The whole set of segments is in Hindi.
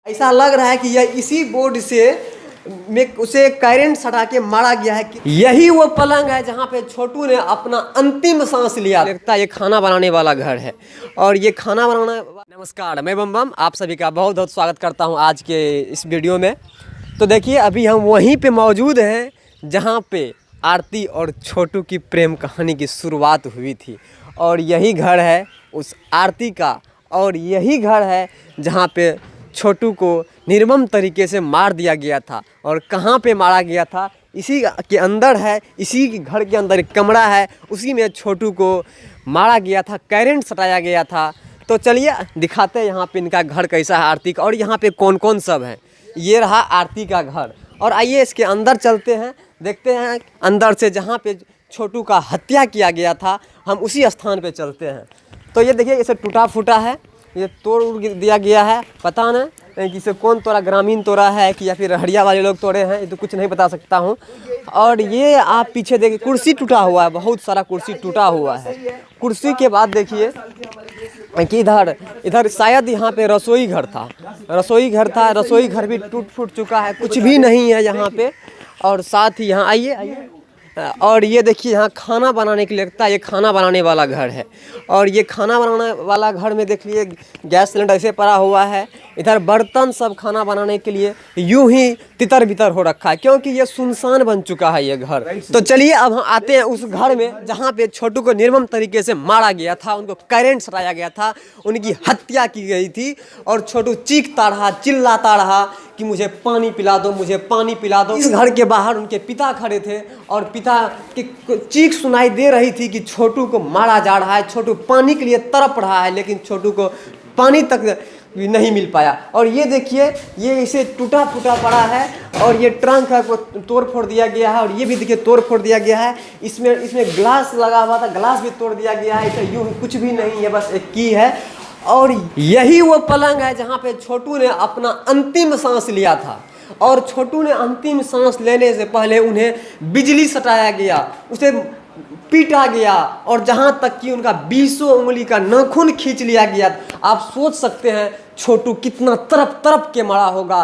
ऐसा लग रहा है कि यह इसी बोर्ड से में उसे करंट सटा के मारा गया है कि यही वो पलंग है जहाँ पे छोटू ने अपना अंतिम सांस लिया। लगता है ये खाना बनाने वाला घर है और ये खाना बनाना। नमस्कार, मैं बम बम आप सभी का बहुत बहुत स्वागत करता हूँ आज के इस वीडियो में। तो देखिए अभी हम वहीं पे मौजूद हैं जहाँ पे आरती और छोटू की प्रेम कहानी की शुरुआत हुई थी और यही घर है उस आरती का और यही घर है जहाँ पे छोटू को निर्मम तरीके से मार दिया गया था। और कहाँ पे मारा गया था इसी के अंदर है, इसी घर के अंदर एक कमरा है, उसी में छोटू को मारा गया था, करंट सटाया गया था। तो चलिए दिखाते हैं यहाँ पे इनका घर कैसा है आरती का और यहाँ पे कौन कौन सब है। ये रहा आरती का घर और आइए इसके अंदर चलते हैं, देखते हैं अंदर से जहाँ पे छोटू का हत्या किया गया था हम उसी स्थान पे चलते हैं। तो ये देखिए इसे टूटा फूटा है, ये तोड़ दिया गया है, पता नहीं कि इसे कौन तोड़ा, ग्रामीण तोड़ा है कि या फिर रहड़िया वाले लोग तोड़े हैं, ये तो कुछ नहीं बता सकता हूँ। और ये आप पीछे देखिए कुर्सी टूटा हुआ है, बहुत सारा कुर्सी टूटा हुआ है। कुर्सी के बाद देखिए कि इधर शायद यहाँ पे रसोई घर था, रसोई घर भी टूट फूट चुका है, कुछ भी नहीं है यहाँ पे। और साथ ही यहाँ आइए और ये देखिए यहाँ खाना बनाने के लिए लगता है ये खाना बनाने वाला घर है। और ये खाना बनाने वाला घर में देख लिए गैस सिलेंडर ऐसे पड़ा हुआ है, इधर बर्तन सब खाना बनाने के लिए यूं ही तितर बितर हो रखा है क्योंकि ये सुनसान बन चुका है ये घर। तो चलिए अब हम आते हैं उस घर में जहाँ पे छोटू को निर्मम तरीके से मारा गया था, उनको करंट सटाया गया था, उनकी हत्या की गई थी। और छोटू चीखता रहा, चिल्लाता रहा कि मुझे पानी पिला दो, मुझे पानी पिला दो। इस घर के बाहर उनके पिता खड़े थे और पिता की चीख सुनाई दे रही थी कि छोटू को मारा जा रहा है, छोटू पानी के लिए तड़प रहा है, लेकिन छोटू को पानी तक नहीं मिल पाया। और ये देखिए ये इसे टूटा फूटा पड़ा है और ये ट्रंक है को तोड़ फोड़ दिया गया है और ये भी देखिए तोड़ फोड़ दिया गया है। इसमें ग्लास लगा हुआ था, ग्लास भी तोड़ दिया गया है। इसे यूँ कुछ भी नहीं है, बस एक की है। और यही वो पलंग है जहाँ पे छोटू ने अपना अंतिम सांस लिया था। और छोटू ने अंतिम सांस लेने से पहले उन्हें बिजली सटाया गया, उसे पीटा गया और जहाँ तक कि उनका 20 उंगली का नाखून खींच लिया गया। आप सोच सकते हैं छोटू कितना तड़प तड़प के मरा होगा।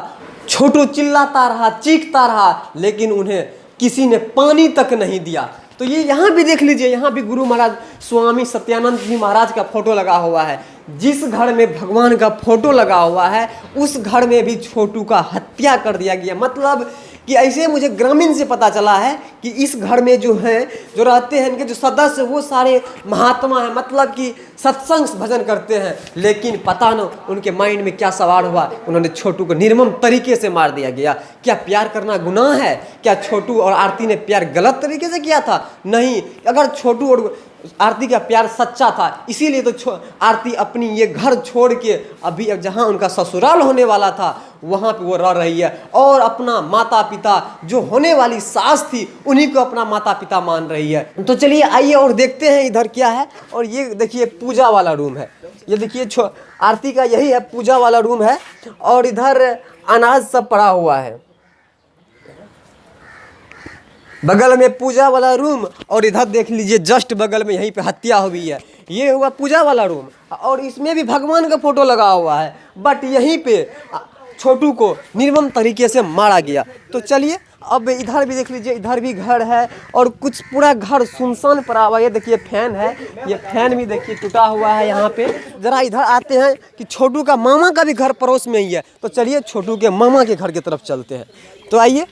छोटू चिल्लाता रहा, चीखता रहा, लेकिन उन्हें किसी ने पानी तक नहीं दिया। तो ये यहाँ भी देख लीजिए, यहाँ भी गुरु महाराज स्वामी सत्यानंद जी महाराज का फोटो लगा हुआ है। जिस घर में भगवान का फोटो लगा हुआ है उस घर में भी छोटू का हत्या कर दिया गया। मतलब कि ऐसे मुझे ग्रामीण से पता चला है कि इस घर में जो रहते हैं इनके जो सदस्य वो सारे महात्मा हैं, मतलब कि सत्संग भजन करते हैं। लेकिन पता न उनके माइंड में क्या सवार हुआ, उन्होंने छोटू को निर्मम तरीके से मार दिया गया। क्या प्यार करना गुनाह है? क्या छोटू और आरती ने प्यार गलत तरीके से किया था? नहीं, अगर छोटू और आरती का प्यार सच्चा था इसीलिए तो आरती अपनी ये घर छोड़ के अभी जहाँ उनका ससुराल होने वाला था वहाँ पे वो रह रही है और अपना माता पिता जो होने वाली सास थी उन्हीं को अपना माता पिता मान रही है। तो चलिए आइए और देखते हैं इधर क्या है। और ये देखिए पूजा वाला रूम है, ये देखिए आरती का यही है पूजा वाला रूम है। और इधर अनाज सब पड़ा हुआ है, बगल में पूजा वाला रूम और इधर देख लीजिए जस्ट बगल में यहीं पे हत्या हुई है। ये हुआ पूजा वाला रूम और इसमें भी भगवान का फोटो लगा हुआ है, बट यहीं पे छोटू को निर्मम तरीके से मारा गया। तो चलिए अब इधर भी देख लीजिए, इधर भी घर है और कुछ पूरा घर सुनसान पड़ा हुआ है। ये देखिए फैन है, ये फैन भी देखिए टूटा हुआ है यहाँ पे। जरा इधर आते हैं कि छोटू का मामा का भी घर पड़ोस में ही है। तो चलिए छोटू के मामा के घर की तरफ चलते हैं। तो आइए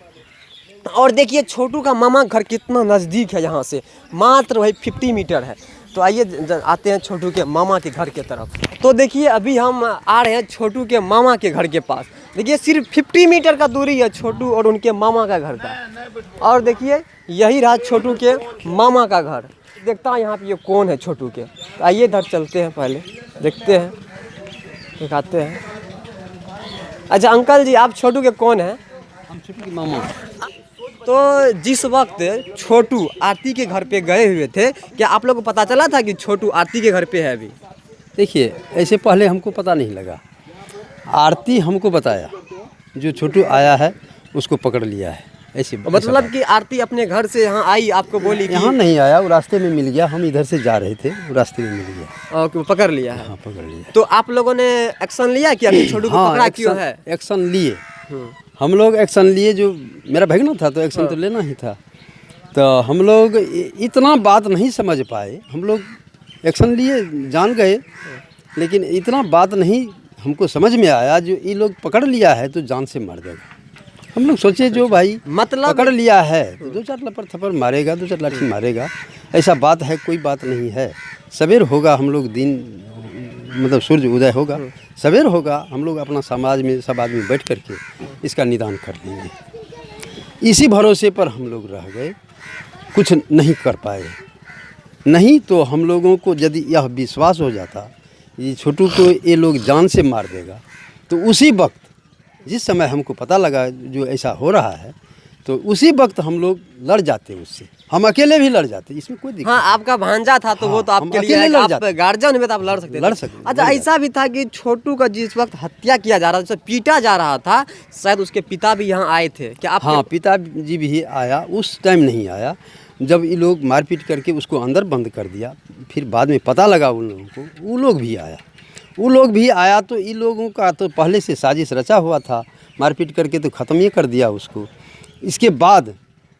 और देखिए छोटू का मामा घर कितना नज़दीक है, यहाँ से मात्र वही 50 मीटर है। तो आइए आते हैं छोटू के मामा के घर के तरफ। तो देखिए अभी हम आ रहे हैं छोटू के मामा के घर के पास। देखिए सिर्फ 50 मीटर का दूरी है छोटू और उनके मामा का घर का। और देखिए यही रहा छोटू के मामा का घर। देखता हूँ यहाँ पे ये कौन है छोटू के। तो आइए इधर चलते हैं, पहले देखते हैं, दिखाते हैं। अच्छा अंकल जी, आप छोटू के कौन हैं? हम छोटू के मामा। तो जिस वक्त छोटू आरती के घर पे गए हुए थे, क्या आप लोग को पता चला था कि छोटू आरती के घर पे है अभी? देखिए ऐसे पहले हमको पता नहीं लगा, आरती हमको बताया, जो छोटू आया है उसको पकड़ लिया है। ऐसे मतलब कि आरती अपने घर से यहाँ आई, आपको बोली कि यहाँ नहीं आया, वो रास्ते में मिल गया। हम इधर से जा रहे थे, वो रास्ते में मिल गया। और पकड़ लिया है। हाँ, पकड़ लिया। तो आप लोगों ने एक्शन लिया कि अभी छोटू को पकड़ा क्यों है? एक्शन लिए, हम लोग एक्शन लिए। जो मेरा भगना था तो एक्शन तो लेना ही था। तो हम लोग इतना बात नहीं समझ पाए। हम लोग एक्शन लिए, जान गए, लेकिन इतना बात नहीं हमको समझ में आया। जो ये लोग पकड़ लिया है तो जान से मार देगा। हम लोग सोचे जो भाई मतलब पकड़ लिया है तो 2-4 लपड़ थप्पड़ मारेगा, 2-4 लाठी मारेगा, ऐसा बात है, कोई बात नहीं है। सवेर होगा, हम लोग दिन मतलब सूर्य उदय होगा, सवेर होगा, हम लोग अपना समाज में सब आदमी बैठ करके इसका निदान कर लेंगे। इसी भरोसे पर हम लोग रह गए, कुछ नहीं कर पाए। नहीं तो हम लोगों को यदि यह विश्वास हो जाता ये छोटू को ये लोग जान से मार देगा, तो उसी वक्त जिस समय हमको पता लगा जो ऐसा हो रहा है, तो उसी वक्त हम लोग लड़ जाते उससे। हम अकेले भी लड़ जाते, इसमें कोई दिक्कत हाँ, आपका भांजा था तो वो तो हम आपके लिए अकेले है, लड़ आप जाते। गार्जियन में तो आप लड़ सकते थे। लड़ सकते, अच्छा, ऐसा भी था कि छोटू का जिस वक्त हत्या किया जा रहा था, पीटा जा रहा था, शायद उसके पिता भी यहाँ आए थे क्या? आप हाँ, पिताजी भी आया, उस टाइम नहीं आया जब ये लोग मारपीट करके उसको अंदर बंद कर दिया। फिर बाद में पता लगा उन लोगों को, वो लोग भी आया। वो लोग भी आया तो इन लोगों का तो पहले से साजिश रचा हुआ था, मारपीट करके तो ख़त्म ही कर दिया उसको। इसके बाद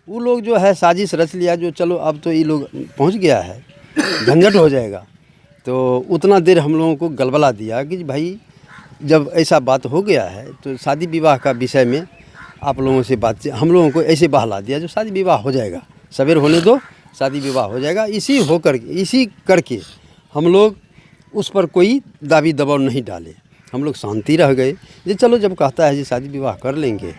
वो लोग जो है साजिश रच लिया, जो चलो अब तो ये लोग पहुंच गया है, झंझट हो जाएगा। तो उतना देर हम लोगों को गलबला दिया कि भाई जब ऐसा बात हो गया है तो शादी विवाह का विषय में आप लोगों से बात, हम लोगों को ऐसे बहला दिया जो शादी विवाह हो जाएगा, सवेर होने दो, शादी विवाह हो जाएगा। इसी करके हम लोग उस पर कोई दाबी दबाव नहीं डाले, हम लोग शांति रह गए। ये चलो जब कहता है जी शादी विवाह कर लेंगे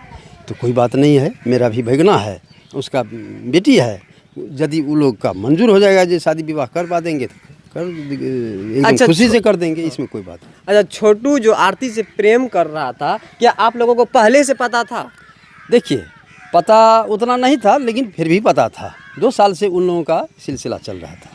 तो कोई बात नहीं है, मेरा भी भगना है, उसका बेटी है, यदि वो लोग का मंजूर हो जाएगा जो शादी विवाह करवा देंगे तो कर एकदम अच्छा, खुशी से कर देंगे, इसमें कोई बात नहीं। अच्छा, छोटू जो आरती से प्रेम कर रहा था, क्या आप लोगों को पहले से पता था? देखिए, पता उतना नहीं था, लेकिन फिर भी पता था। 2 साल से उन लोगों का सिलसिला चल रहा था,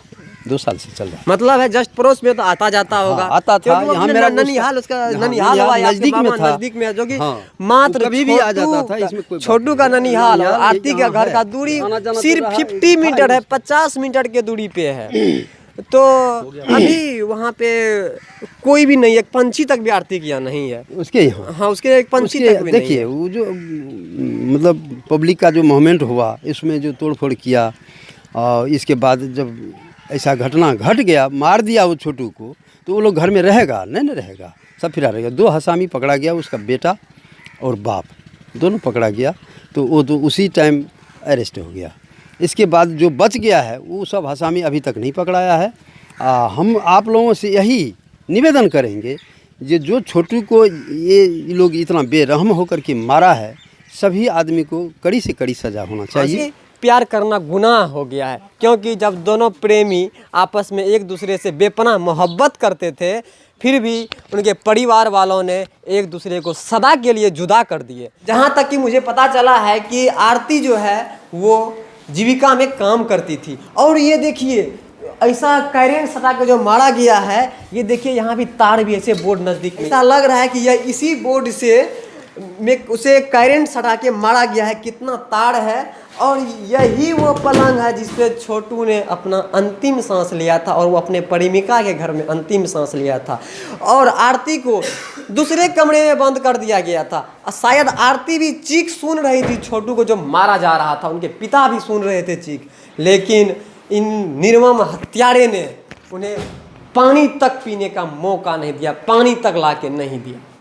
2 साल से चल रहा है। मतलब है जस्ट पड़ोस में तो आता जाता होगा। हाँ, आता था। क्योंकि वो यहाँ अपने मेरा ननिहाल, उसका हाँ, ननिहाल हुआ या नज़दीक आपके में मामा था। नजदीक में है, जो कि हाँ, मात्र वो कभी भी आ जाता था, इसमें कोई बात छोटू का नहीं। ननिहाल और ननिहाल आरती के यहाँ घर है। का दूरी आना जाना तो सिर्फ रहा, 50 मीटर है, था 50 मीटर के दूरी पे है। तो अभी वहाँ पे कोई भी नहीं है, एक पंछी तक भी आरती किया नहीं है उसके यहाँ। हाँ, उसके एक पंछी उसके तक भी नहीं देखिए, है। वो जो मतलब पब्लिक का जो मूवमेंट हुआ, इसमें जो तोड़फोड़ किया, और इसके बाद जब ऐसा घटना घट गया, मार दिया वो छोटू को, तो वो लोग घर में रहेगा नहीं रहेगा, सब फिरा रहेगा। 2 हसामी पकड़ा गया, उसका बेटा और बाप दोनों पकड़ा गया, तो वो तो उसी टाइम अरेस्ट हो गया। इसके बाद जो बच गया है वो सब हसामी अभी तक नहीं पकड़ाया है। हम आप लोगों से यही निवेदन करेंगे जो छोटू को ये लोग इतना बेरहम होकर के मारा है, सभी आदमी को कड़ी से कड़ी सज़ा होना चाहिए। प्यार करना गुनाह हो गया है, क्योंकि जब दोनों प्रेमी आपस में एक दूसरे से बेपनाह मोहब्बत करते थे, फिर भी उनके परिवार वालों ने एक दूसरे को सदा के लिए जुदा कर दिए। जहाँ तक कि मुझे पता चला है कि आरती जो है वो जीविका में काम करती थी। और ये देखिए, ऐसा करंट सटा के जो मारा गया है, ये देखिए यहाँ भी तार भी ऐसे बोर्ड नज़दीक में, ऐसा लग रहा है कि यह इसी बोर्ड से उसे करंट सटा के मारा गया है। कितना तार है, और यही वो पलंग है जिस पे छोटू ने अपना अंतिम सांस लिया था, और वो अपने प्रेमिका के घर में अंतिम सांस लिया था। और आरती को दूसरे कमरे में बंद कर दिया गया था। शायद आरती भी चीख सुन रही थी छोटू को जो मारा जा रहा था, उनके पिता भी सुन रहे थे चीख, लेकिन इन निर्मम हत्यारे ने उन्हें पानी तक पीने का मौका नहीं दिया, पानी तक ला के नहीं दिया।